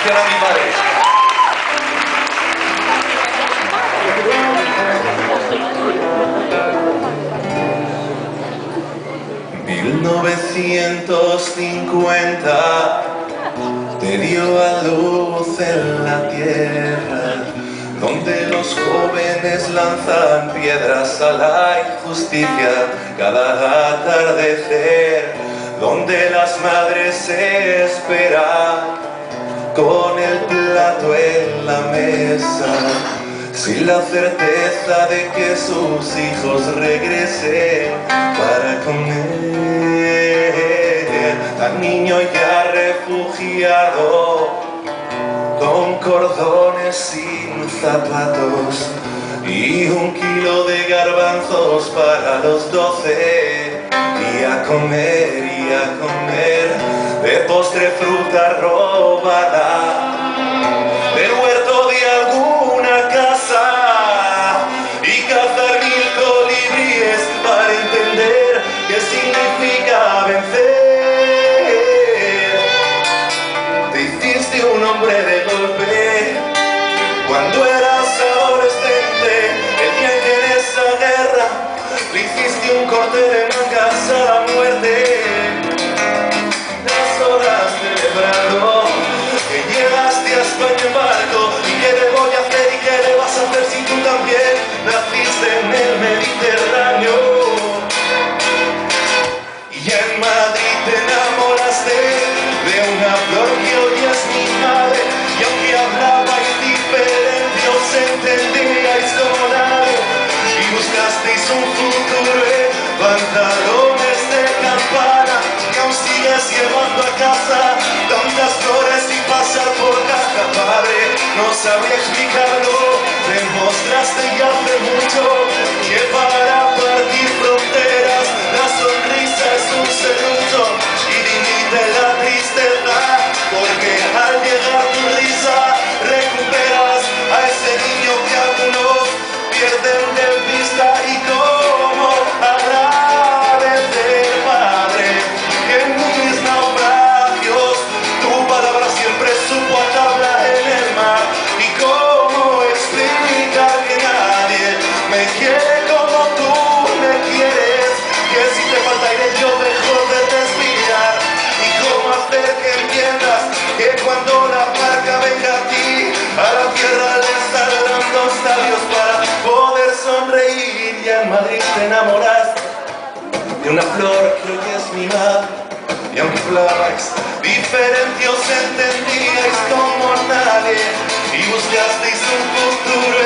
canción a mi padre. 1950 te dio a luz en la tierra, donde los jóvenes lanzan piedras a la injusticia cada atardecer, donde las madres se esperan con el plato en la mesa, sin la certeza de que sus hijos regresen para comer. Al niño ya refugiado, con cordones sin zapatos y 1 kilo de garbanzos para los 12, y a comer, de postre fruta robada del huerto de alguna casa, y cazar 1000 colibríes para entender qué significa vencer. Te hiciste un hombre de golpe cuando eras adolescente, el día en que en esa guerra le hiciste un corte de mangas a la muerte. Las horas celebrando que llegaste a España en barco, y qué le voy a hacer y qué le vas a hacer si tú también naciste en el Mediterráneo. Y en Madrid te enamoraste de una flor que hoy es mi madre, y aunque hablabais diferente os entendíais como nadie, y buscasteis un futuro en pantalones de campana, que aún sigues llevando a casa tantas flores y pasar por caja. Padre, no sabría explicarlo, demostraste ya hace mucho que para partir fronteras la sonrisa es un serrucho, y dimite la tristeza, porque al llegar tu risa recuperas a ese niño que algunos pierden de vista. Y cómo agradecer, Padre, que en mis naufragios tu palabra siempre supo a tabla en el mar. Y cómo explicar que nadie me quiere como tú me quieres, que si te falta aire yo dejo de respirar. Y cómo hacer que entiendas que cuando la barca venga a ti, a la tierra le saldrán 2 labios para poder sonreír. Y en Madrid te enamoraste de una flor que hoy es mi madre, y aunque hablabais diferente os entendíais como nadie, y buscasteis un futuro